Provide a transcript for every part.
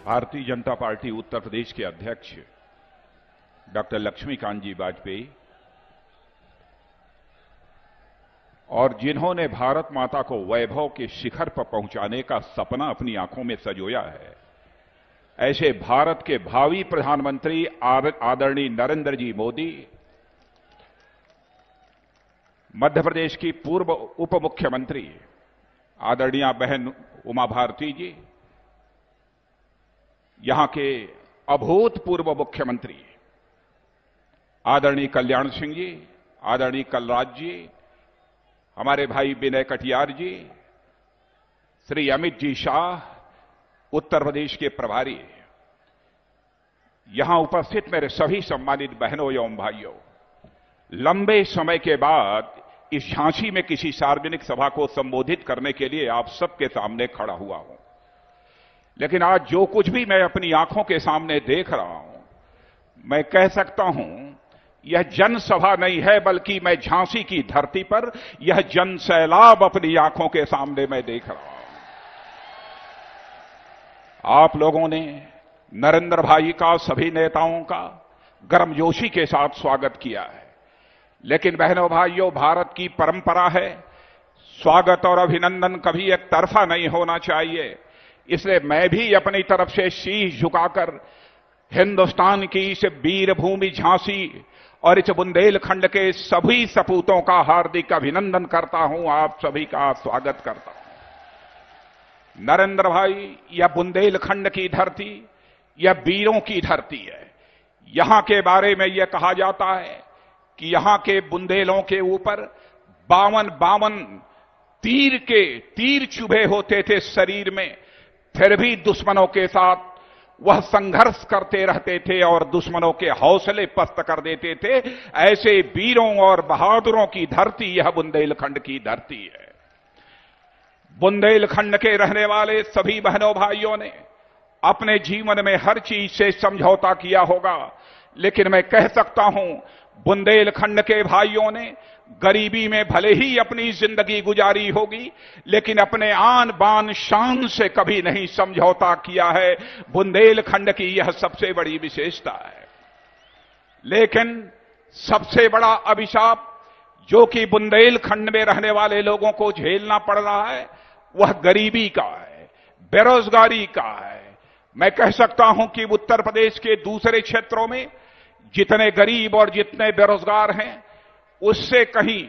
Bharatiya Janata party Uttar Pradesh के अध्यक्ष doctor Laxmikant जी वाजपेयी और जिन्होंने भारत माता को वैभव के शिखर पर पहुंचाने का सपना अपनी आंखों में संजोया है, ऐसे भारत के भावी प्रधानमंत्री आदरणीय नरेंद्र जी मोदी, मध्य प्रदेश की पूर्व उप मुख्यमंत्री आदरणीय बहन उमा भारती जी, यहां के अभूतपूर्व मुख्यमंत्री आदरणीय कल्याण सिंह जी, आदरणीय कलराज जी, हमारे भाई विनय कटियार जी, श्री अमित जी शाह, उत्तर प्रदेश के प्रभारी, यहां उपस्थित मेरे सभी सम्मानित बहनों एवं भाइयों, लंबे समय के बाद इस झांसी में किसी सार्वजनिक सभा को संबोधित करने के लिए आप सबके सामने खड़ा हुआ हूं। लेकिन आज जो कुछ भी मैं अपनी आंखों के सामने देख रहा हूं, मैं कह सकता हूं यह जनसभा नहीं है, बल्कि मैं झांसी की धरती पर यह जन सैलाब अपनी आंखों के सामने मैं देख रहा हूं। आप लोगों ने नरेंद्र भाई का, सभी नेताओं का गर्मजोशी के साथ स्वागत किया है। लेकिन बहनों भाइयों, भारत की परंपरा है, स्वागत और अभिनंदन कभी एक तरफा नहीं होना चाहिए। इसलिए मैं भी अपनी तरफ से शीश झुकाकर हिंदुस्तान की इस वीर भूमि झांसी और इस बुंदेलखंड के सभी सपूतों का हार्दिक अभिनंदन करता हूं, आप सभी का स्वागत करता हूं। नरेंद्र भाई, यह बुंदेलखंड की धरती, यह वीरों की धरती है। यहां के बारे में यह कहा जाता है कि यहां के बुंदेलों के ऊपर 52 तीर चुभे होते थे शरीर में, फिर भी दुश्मनों के साथ वह संघर्ष करते रहते थे और दुश्मनों के हौसले पस्त कर देते थे। ऐसे वीरों और बहादुरों की धरती यह बुंदेलखंड की धरती है। बुंदेलखंड के रहने वाले सभी बहनों भाइयों ने अपने जीवन में हर चीज से समझौता किया होगा, लेकिन मैं कह सकता हूं बुंदेलखंड के भाइयों ने गरीबी में भले ही अपनी जिंदगी गुजारी होगी, लेकिन अपने आन बान शान से कभी नहीं समझौता किया है। बुंदेलखंड की यह सबसे बड़ी विशेषता है। लेकिन सबसे बड़ा अभिशाप जो कि बुंदेलखंड में रहने वाले लोगों को झेलना पड़ रहा है, वह गरीबी का है, बेरोजगारी का है। मैं कह सकता हूं कि उत्तर प्रदेश के दूसरे क्षेत्रों में जितने गरीब और जितने बेरोजगार हैं, उससे कहीं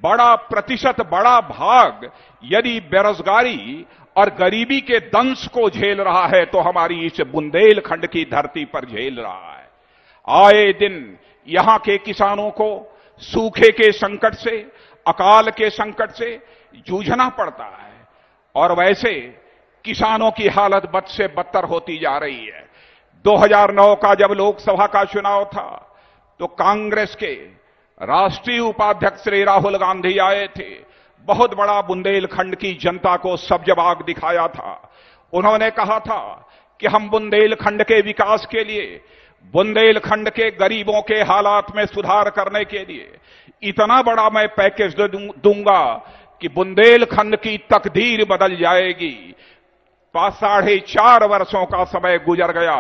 बड़ा प्रतिशत, बड़ा भाग यदि बेरोजगारी और गरीबी के दंश को झेल रहा है तो हमारी इस बुंदेलखंड की धरती पर झेल रहा है। आए दिन यहां के किसानों को सूखे के संकट से, अकाल के संकट से जूझना पड़ता है और वैसे किसानों की हालत बद से बदतर होती जा रही है। 2009 का जब लोकसभा का चुनाव था तो कांग्रेस के राष्ट्रीय उपाध्यक्ष श्री राहुल गांधी आए थे। बहुत बड़ा बुंदेलखंड की जनता को सब जवाब दिखाया था। उन्होंने कहा था कि हम बुंदेलखंड के विकास के लिए, बुंदेलखंड के गरीबों के हालात में सुधार करने के लिए इतना बड़ा मैं पैकेज दूंगा कि बुंदेलखंड की तकदीर बदल जाएगी। 4.5 वर्षों का समय गुजर गया,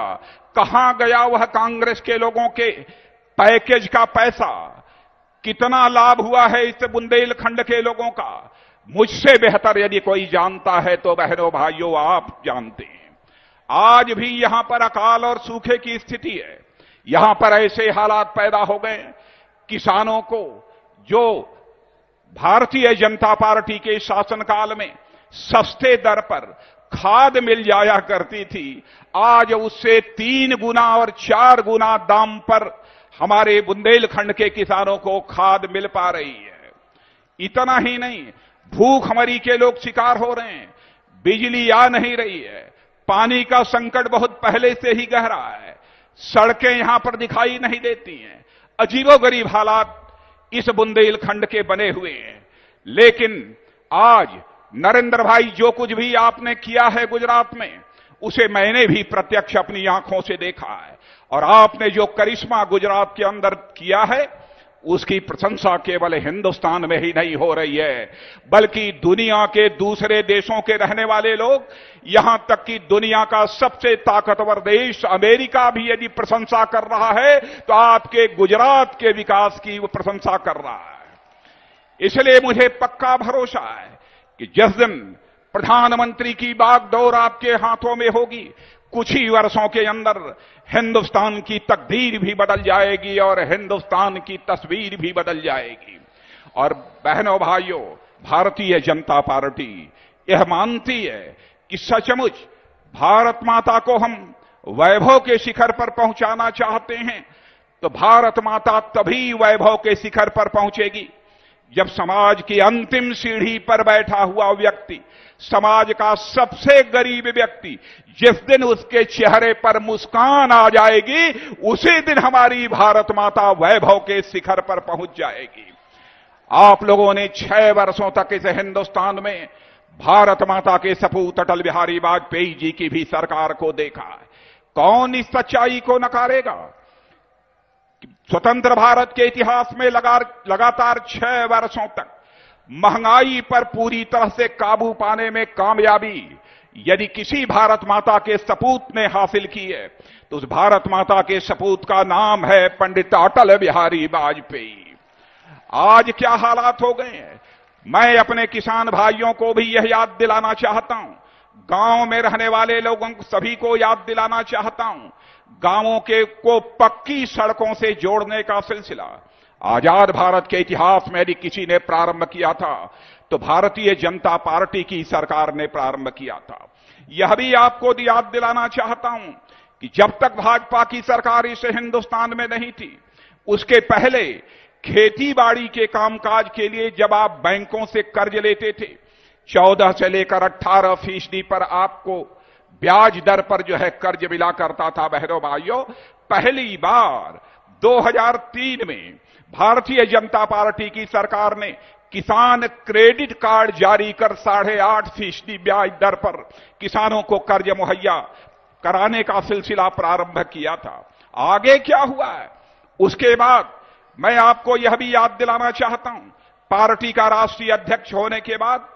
कहां गया वह कांग्रेस के लोगों के पैकेज का पैसा? कितना लाभ हुआ है इस बुंदेलखंड के लोगों का? मुझसे बेहतर यदि कोई जानता है तो बहनों भाइयों आप जानते हैं। आज भी यहां पर अकाल और सूखे की स्थिति है। यहां पर ऐसे हालात पैदा हो गए, किसानों को जो भारतीय जनता पार्टी के शासनकाल में सस्ते दर पर खाद मिल जाया करती थी, आज उससे 3 गुना और 4 गुना दाम पर हमारे बुंदेलखंड के किसानों को खाद मिल पा रही है। इतना ही नहीं, भूखमरी के लोग शिकार हो रहे हैं, बिजली आ नहीं रही है, पानी का संकट बहुत पहले से ही गहरा है, सड़कें यहां पर दिखाई नहीं देती हैं। अजीबोगरीब हालात इस बुंदेलखंड के बने हुए हैं। लेकिन आज नरेंद्र भाई, जो कुछ भी आपने किया है गुजरात में, उसे मैंने भी प्रत्यक्ष अपनी आंखों से देखा है। और आपने जो करिश्मा गुजरात के अंदर किया है, उसकी प्रशंसा केवल हिंदुस्तान में ही नहीं हो रही है, बल्कि दुनिया के दूसरे देशों के रहने वाले लोग, यहां तक कि दुनिया का सबसे ताकतवर देश अमेरिका भी यदि प्रशंसा कर रहा है तो आपके गुजरात के विकास की वो प्रशंसा कर रहा है। इसलिए मुझे पक्का भरोसा है कि जिस दिन प्रधानमंत्री की बागडोर आपके हाथों में होगी, कुछ ही वर्षों के अंदर हिंदुस्तान की तकदीर भी बदल जाएगी और हिंदुस्तान की तस्वीर भी बदल जाएगी। और बहनों भाइयों, भारतीय जनता पार्टी यह मानती है कि सचमुच भारत माता को हम वैभव के शिखर पर पहुंचाना चाहते हैं, तो भारत माता तभी वैभव के शिखर पर पहुंचेगी जब समाज की अंतिम सीढ़ी पर बैठा हुआ व्यक्ति, समाज का सबसे गरीब व्यक्ति, जिस दिन उसके चेहरे पर मुस्कान आ जाएगी, उसी दिन हमारी भारत माता वैभव के शिखर पर पहुंच जाएगी। आप लोगों ने 6 वर्षों तक इस हिंदुस्तान में भारत माता के सपूत अटल बिहारी वाजपेयी जी की भी सरकार को देखा है। कौन इस सच्चाई को नकारेगा? स्वतंत्र भारत के इतिहास में लगातार 6 वर्षों तक महंगाई पर पूरी तरह से काबू पाने में कामयाबी यदि किसी भारत माता के सपूत ने हासिल की है, तो उस भारत माता के सपूत का नाम है पंडित अटल बिहारी वाजपेयी। आज क्या हालात हो गए हैं, मैं अपने किसान भाइयों को भी यह याद दिलाना चाहता हूं, गांव में रहने वाले लोगों सभी को याद दिलाना चाहता हूं, गांवों को पक्की सड़कों से जोड़ने का सिलसिला आजाद भारत के इतिहास में यदि किसी ने प्रारंभ किया था तो भारतीय जनता पार्टी की सरकार ने प्रारंभ किया था। यह भी आपको याद दिलाना चाहता हूं कि जब तक भाजपा की सरकार इस हिंदुस्तान में नहीं थी, उसके पहले खेती बाड़ी के कामकाज के लिए जब आप बैंकों से कर्ज लेते थे, 14 से लेकर 18% पर आपको ब्याज दर पर जो है कर्ज मिला करता था। बहनों भाइयों, पहली बार 2003 में भारतीय जनता पार्टी की सरकार ने किसान क्रेडिट कार्ड जारी कर 8.5% ब्याज दर पर किसानों को कर्ज मुहैया कराने का सिलसिला प्रारंभ किया था। आगे क्या हुआ है उसके बाद मैं आपको यह भी याद दिलाना चाहता हूं, पार्टी का राष्ट्रीय अध्यक्ष होने के बाद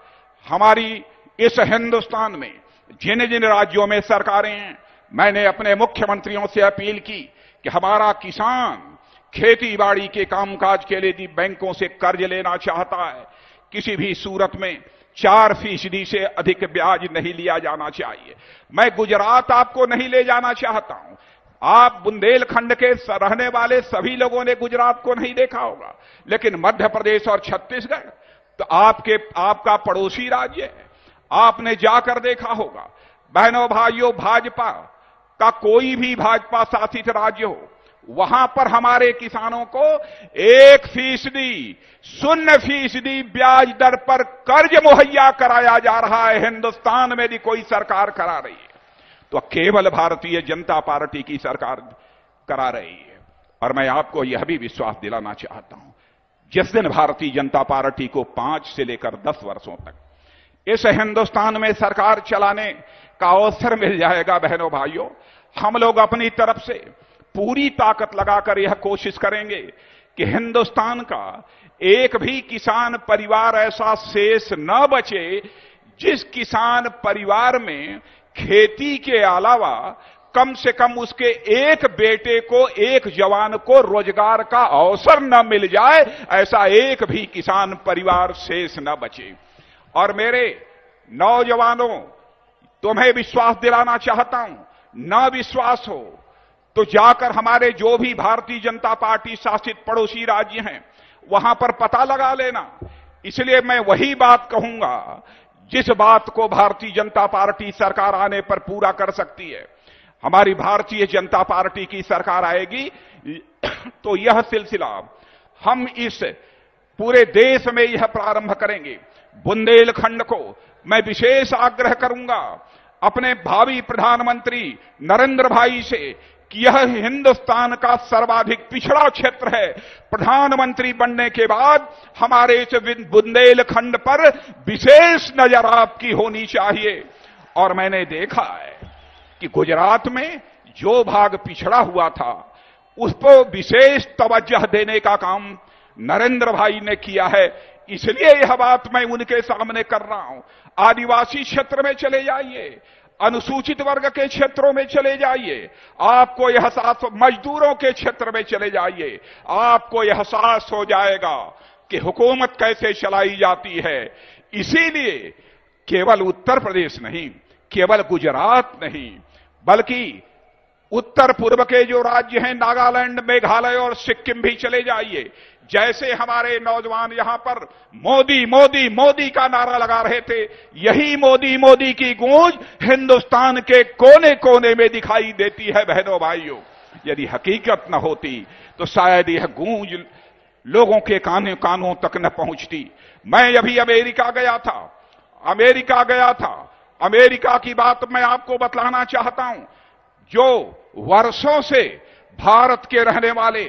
हमारी इस हिंदुस्तान में जिन जिन राज्यों में सरकारें हैं, मैंने अपने मुख्यमंत्रियों से अपील की कि हमारा किसान खेती बाड़ी के कामकाज के लिए यदि बैंकों से कर्ज लेना चाहता है, किसी भी सूरत में 4% से अधिक ब्याज नहीं लिया जाना चाहिए। मैं गुजरात आपको नहीं ले जाना चाहता हूं, आप बुंदेलखंड के रहने वाले सभी लोगों ने गुजरात को नहीं देखा होगा, लेकिन मध्य प्रदेश और छत्तीसगढ़ तो आपका पड़ोसी राज्य है, आपने जाकर देखा होगा। बहनों भाइयों, भाजपा का कोई भी भाजपा शासित राज्य हो, वहां पर हमारे किसानों को 1% 0% ब्याज दर पर कर्ज मुहैया कराया जा रहा है। हिंदुस्तान में भी कोई सरकार करा रही है तो केवल भारतीय जनता पार्टी की सरकार करा रही है। और मैं आपको यह भी विश्वास दिलाना चाहता हूं, जिस दिन भारतीय जनता पार्टी को 5 से लेकर 10 वर्षों तक इस हिंदुस्तान में सरकार चलाने का अवसर मिल जाएगा, बहनों भाइयों, हम लोग अपनी तरफ से पूरी ताकत लगाकर यह कोशिश करेंगे कि हिंदुस्तान का एक भी किसान परिवार ऐसा शेष न बचे जिस किसान परिवार में खेती के अलावा कम से कम उसके एक बेटे को, एक जवान को रोजगार का अवसर न मिल जाए, ऐसा एक भी किसान परिवार शेष न बचे। और मेरे नौजवानों, तुम्हें विश्वास दिलाना चाहता हूं, ना विश्वास हो तो जाकर हमारे जो भी भारतीय जनता पार्टी शासित पड़ोसी राज्य हैं वहां पर पता लगा लेना। इसलिए मैं वही बात कहूंगा जिस बात को भारतीय जनता पार्टी सरकार आने पर पूरा कर सकती है। हमारी भारतीय जनता पार्टी की सरकार आएगी तो यह सिलसिला हम इस पूरे देश में यह प्रारंभ करेंगे। बुंदेलखंड को मैं विशेष आग्रह करूंगा अपने भावी प्रधानमंत्री नरेंद्र भाई से कि यह हिंदुस्तान का सर्वाधिक पिछड़ा क्षेत्र है। प्रधानमंत्री बनने के बाद हमारे इस बुंदेलखंड पर विशेष नजर आपकी होनी चाहिए। और मैंने देखा है कि गुजरात में जो भाग पिछड़ा हुआ था उस पर विशेष तवज्जो देने का काम नरेंद्र भाई ने किया है, इसलिए यह बात मैं उनके सामने कर रहा हूं। आदिवासी क्षेत्र में चले जाइए, अनुसूचित वर्ग के क्षेत्रों में चले जाइए, आपको यह एहसास, मजदूरों के क्षेत्र में चले जाइए, आपको यह एहसास हो जाएगा कि हुकूमत कैसे चलाई जाती है। इसीलिए केवल उत्तर प्रदेश नहीं, केवल गुजरात नहीं, बल्कि उत्तर पूर्व के जो राज्य हैं, नागालैंड, मेघालय और सिक्किम भी चले जाइए, जैसे हमारे नौजवान यहां पर मोदी मोदी मोदी का नारा लगा रहे थे, यही मोदी मोदी की गूंज हिंदुस्तान के कोने कोने में दिखाई देती है। बहनों भाइयों, यदि हकीकत न होती तो शायद यह गूंज लोगों के कानों तक न पहुंचती। मैं अभी अमेरिका गया था, अमेरिका की बात मैं आपको बतलाना चाहता हूं। जो वर्षों से भारत के रहने वाले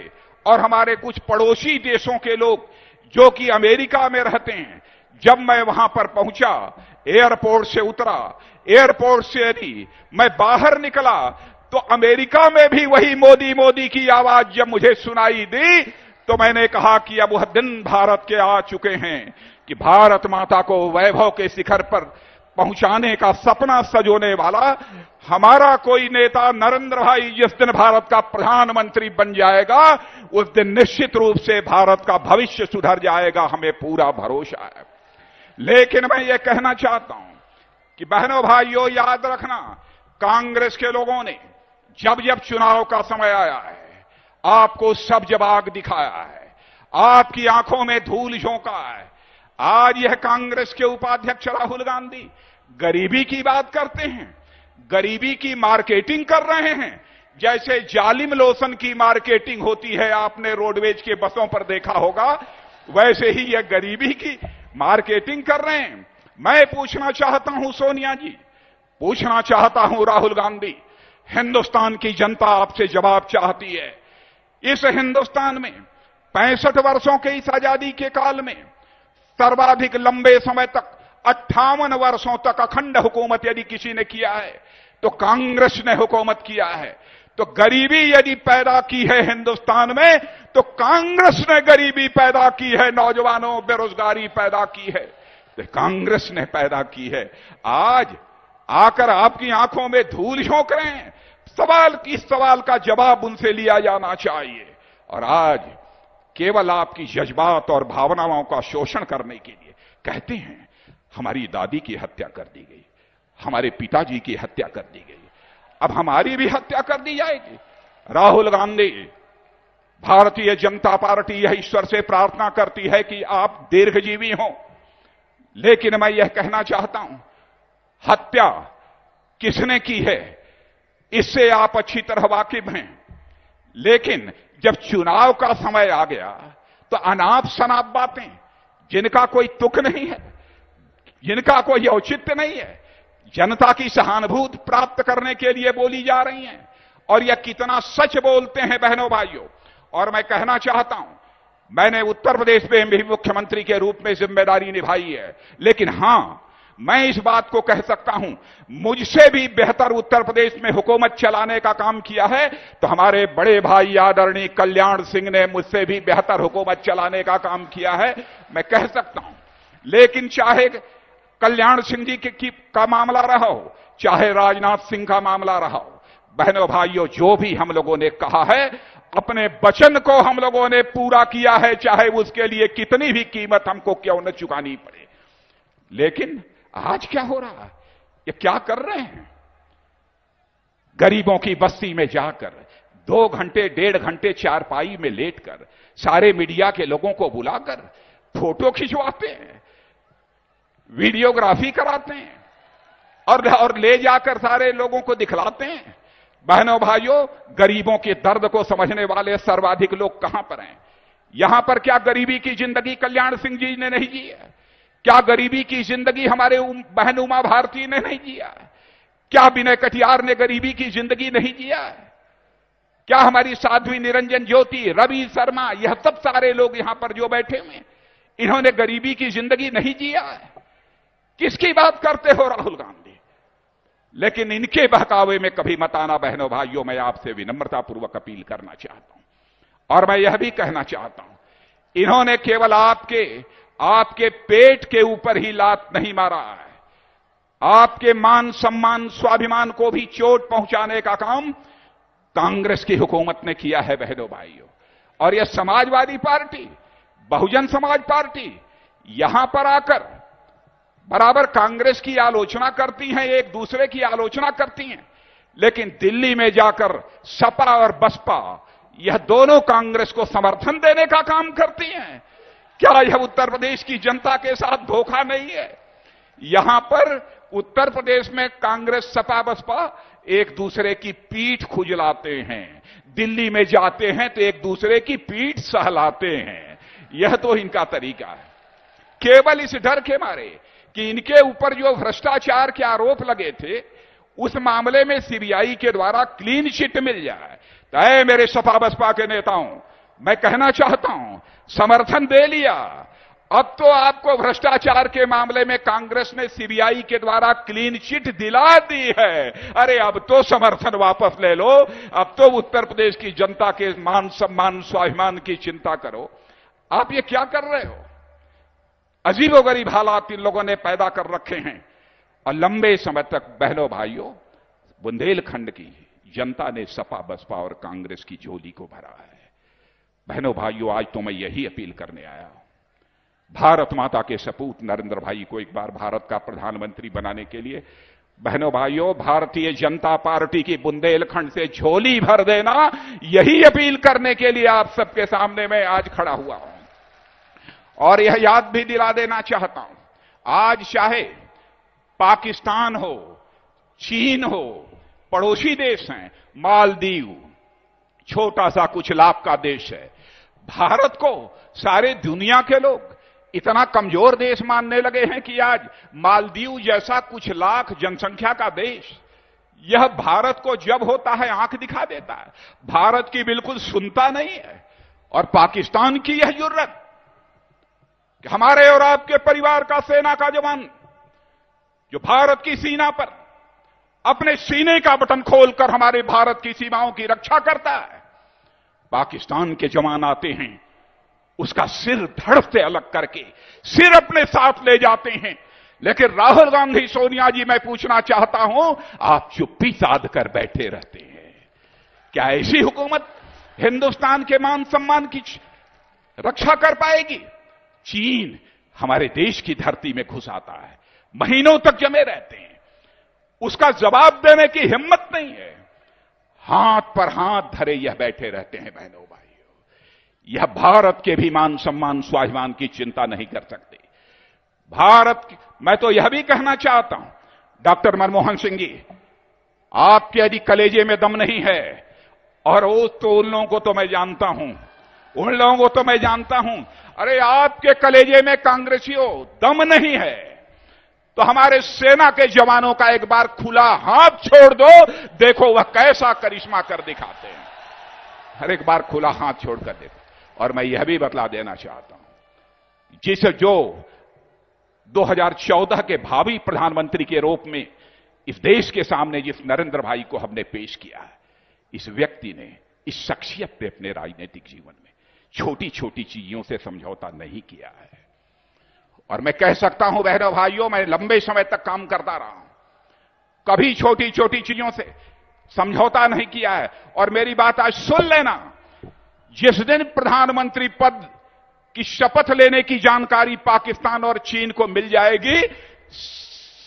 और हमारे कुछ पड़ोसी देशों के लोग जो कि अमेरिका में रहते हैं, जब मैं वहां पर पहुंचा, एयरपोर्ट से उतरा, एयरपोर्ट से यदि मैं बाहर निकला तो अमेरिका में भी वही मोदी मोदी की आवाज जब मुझे सुनाई दी तो मैंने कहा कि अब वह दिन भारत के आ चुके हैं कि भारत माता को वैभव के शिखर पर पहुंचाने का सपना सजोने वाला हमारा कोई नेता नरेंद्र भाई जिस दिन भारत का प्रधानमंत्री बन जाएगा, उस दिन निश्चित रूप से भारत का भविष्य सुधर जाएगा, हमें पूरा भरोसा है। लेकिन मैं ये कहना चाहता हूं कि बहनों भाइयों, याद रखना, कांग्रेस के लोगों ने जब जब चुनाव का समय आया है, आपको सब जवाब दिखाया है, आपकी आंखों में धूल झोंका है। आज यह कांग्रेस के उपाध्यक्ष राहुल गांधी गरीबी की बात करते हैं, गरीबी की मार्केटिंग कर रहे हैं, जैसे जालिम लोशन की मार्केटिंग होती है, आपने रोडवेज के बसों पर देखा होगा, वैसे ही यह गरीबी की मार्केटिंग कर रहे हैं। मैं पूछना चाहता हूं सोनिया जी, पूछना चाहता हूं राहुल गांधी, हिंदुस्तान की जनता आपसे जवाब चाहती है। इस हिंदुस्तान में 65 वर्षों के इस आजादी के काल में सर्वाधिक लंबे समय तक 58 वर्षों तक अखंड हुकूमत यदि किसी ने किया है तो कांग्रेस ने हुकूमत किया है। तो गरीबी यदि पैदा की है हिंदुस्तान में तो कांग्रेस ने गरीबी पैदा की है, नौजवानों बेरोजगारी पैदा की है तो कांग्रेस ने पैदा की है। आज आकर आपकी आंखों में धूल झोंक रहे हैं, इस सवाल का जवाब उनसे लिया जाना चाहिए। और आज केवल आपकी जज्बात और भावनाओं का शोषण करने के लिए कहते हैं हमारी दादी की हत्या कर दी गई, हमारे पिताजी की हत्या कर दी गई, अब हमारी भी हत्या कर दी जाएगी। राहुल गांधी, भारतीय जनता पार्टी यह ईश्वर से प्रार्थना करती है कि आप दीर्घजीवी हों, लेकिन मैं यह कहना चाहता हूं, हत्या किसने की है इससे आप अच्छी तरह वाकिफ हैं, लेकिन जब चुनाव का समय आ गया तो अनाप शनाप बातें जिनका कोई तुक नहीं है, जिनका कोई औचित्य नहीं है, जनता की सहानुभूति प्राप्त करने के लिए बोली जा रही हैं। और यह कितना सच बोलते हैं बहनों भाइयों। और मैं कहना चाहता हूं, मैंने उत्तर प्रदेश में भी मुख्यमंत्री के रूप में जिम्मेदारी निभाई है, लेकिन हां, मैं इस बात को कह सकता हूं, मुझसे भी बेहतर उत्तर प्रदेश में हुकूमत चलाने का काम किया है तो हमारे बड़े भाई आदरणीय कल्याण सिंह ने मुझसे भी बेहतर हुकूमत चलाने का काम किया है, मैं कह सकता हूं। लेकिन चाहे कल्याण सिंह जी का मामला रहा हो, चाहे राजनाथ सिंह का मामला रहा हो, बहनों भाइयों, जो भी हम लोगों ने कहा है, अपने वचन को हम लोगों ने पूरा किया है, चाहे उसके लिए कितनी भी कीमत हमको क्यों न चुकानी पड़े। लेकिन आज क्या हो रहा है, ये क्या कर रहे हैं? गरीबों की बस्ती में जाकर 2 घंटे 1.5 घंटे चारपाई में लेटकर सारे मीडिया के लोगों को बुलाकर फोटो खिंचवाते हैं, वीडियोग्राफी कराते हैं और ले जाकर सारे लोगों को दिखलाते हैं। बहनों भाइयों, गरीबों के दर्द को समझने वाले सर्वाधिक लोग कहां पर हैं? यहां पर क्या गरीबी की जिंदगी कल्याण सिंह जी ने नहीं जी है? क्या गरीबी की जिंदगी हमारे बहन उमा भारती ने नहीं जिया? क्या विनय कटियार ने गरीबी की जिंदगी नहीं जिया? क्या हमारी साध्वी निरंजन ज्योति, रवि शर्मा, यह सब सारे लोग यहां पर जो बैठे हुए, इन्होंने गरीबी की जिंदगी नहीं जिया है? किसकी बात करते हो राहुल गांधी? लेकिन इनके बहकावे में कभी मत आना बहनों भाइयों, मैं आपसे विनम्रतापूर्वक अपील करना चाहता हूं। और मैं यह भी कहना चाहता हूं इन्होंने केवल आपके पेट के ऊपर ही लात नहीं मारा है, आपके मान सम्मान स्वाभिमान को भी चोट पहुंचाने का काम कांग्रेस की हुकूमत ने किया है बहनों भाइयों। और यह समाजवादी पार्टी, बहुजन समाज पार्टी यहां पर आकर बराबर कांग्रेस की आलोचना करती हैं, एक दूसरे की आलोचना करती हैं, लेकिन दिल्ली में जाकर सपा और बसपा यह दोनों कांग्रेस को समर्थन देने का काम करती हैं। क्या यह उत्तर प्रदेश की जनता के साथ धोखा नहीं है? यहां पर उत्तर प्रदेश में कांग्रेस सपा बसपा एक दूसरे की पीठ खुजलाते हैं, दिल्ली में जाते हैं तो एक दूसरे की पीठ सहलाते हैं। यह तो इनका तरीका है, केवल इस डर के मारे कि इनके ऊपर जो भ्रष्टाचार के आरोप लगे थे उस मामले में सीबीआई के द्वारा क्लीन चिट मिल जाए। तो मेरे सपा बसपा के नेताओं, मैं कहना चाहता हूं, समर्थन दे लिया, अब तो आपको भ्रष्टाचार के मामले में कांग्रेस ने सीबीआई के द्वारा क्लीन चिट दिला दी है। अरे अब तो समर्थन वापस ले लो, अब तो उत्तर प्रदेश की जनता के मान सम्मान स्वाभिमान की चिंता करो। आप ये क्या कर रहे हो? अजीबोगरीब हालात इन लोगों ने पैदा कर रखे हैं और लंबे समय तक बहनों भाइयों बुंदेलखंड की जनता ने सपा बसपा और कांग्रेस की झोली को भरा है। बहनों भाइयों, आज तो मैं यही अपील करने आया हूं, भारत माता के सपूत नरेंद्र भाई को एक बार भारत का प्रधानमंत्री बनाने के लिए बहनों भाइयों भारतीय जनता पार्टी की बुंदेलखंड से झोली भर देना, यही अपील करने के लिए आप सबके सामने मैं आज खड़ा हुआ हूं। और यह याद भी दिला देना चाहता हूं, आज चाहे पाकिस्तान हो, चीन हो, पड़ोसी देश हैं, मालदीव छोटा सा कुछ लाख का देश है, भारत को सारे दुनिया के लोग इतना कमजोर देश मानने लगे हैं कि आज मालदीव जैसा कुछ लाख जनसंख्या का देश यह भारत को जब होता है आंख दिखा देता है, भारत की बिल्कुल सुनता नहीं है। और पाकिस्तान की यह जुर्रत कि हमारे और आपके परिवार का सेना का जवान जो भारत की सीमा पर अपने सीने का बटन खोलकर हमारे भारत की सीमाओं की रक्षा करता है, पाकिस्तान के जवान आते हैं उसका सिर धड़ से अलग करके सिर अपने साथ ले जाते हैं। लेकिन राहुल गांधी, सोनिया जी, मैं पूछना चाहता हूं, आप चुप्पी साध कर बैठे रहते हैं। क्या ऐसी हुकूमत हिंदुस्तान के मान सम्मान की रक्षा कर पाएगी? चीन हमारे देश की धरती में घुस आता है, महीनों तक जमे रहते हैं, उसका जवाब देने की हिम्मत नहीं है, हाथ पर हाथ धरे यह बैठे रहते हैं। बहनों भाइयों, यह भारत के भी मान सम्मान स्वाभिमान की चिंता नहीं कर सकते। भारत, मैं तो यह भी कहना चाहता हूं, डॉक्टर मनमोहन सिंह जी, आपके यदि कलेजे में दम नहीं है, और उन लोगों को तो मैं जानता हूं, उन लोगों को तो मैं जानता हूं, अरे आपके कलेजे में कांग्रेसियों दम नहीं है तो हमारे सेना के जवानों का एक बार खुला हाथ छोड़ दो, देखो वह कैसा करिश्मा कर दिखाते हैं। हर एक बार खुला हाथ छोड़कर देखो। और मैं यह भी बतला देना चाहता हूं, जो 2014 के भावी प्रधानमंत्री के रूप में इस देश के सामने जिस नरेंद्र भाई को हमने पेश किया है, इस व्यक्ति ने, इस शख्सियत ने अपने राजनीतिक जीवन में छोटी छोटी चीजों से समझौता नहीं किया है। और मैं कह सकता हूं बहनों भाइयों, मैं लंबे समय तक काम करता रहा हूं, कभी छोटी छोटी चीजों से समझौता नहीं किया है। और मेरी बात आज सुन लेना, जिस दिन प्रधानमंत्री पद की शपथ लेने की जानकारी पाकिस्तान और चीन को मिल जाएगी,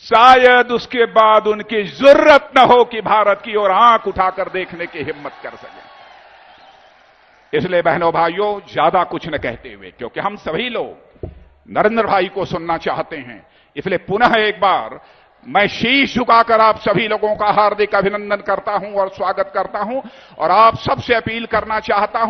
शायद उसके बाद उनकी जरूरत न हो कि भारत की ओर आंख उठाकर देखने की हिम्मत कर सके। इसलिए बहनों भाइयों, ज्यादा कुछ न कहते हुए, क्योंकि हम सभी लोग नरेंद्र भाई को सुनना चाहते हैं, इसलिए पुनः एक बार मैं शीश झुकाकर आप सभी लोगों का हार्दिक अभिनंदन करता हूं और स्वागत करता हूं और आप सबसे अपील करना चाहता हूं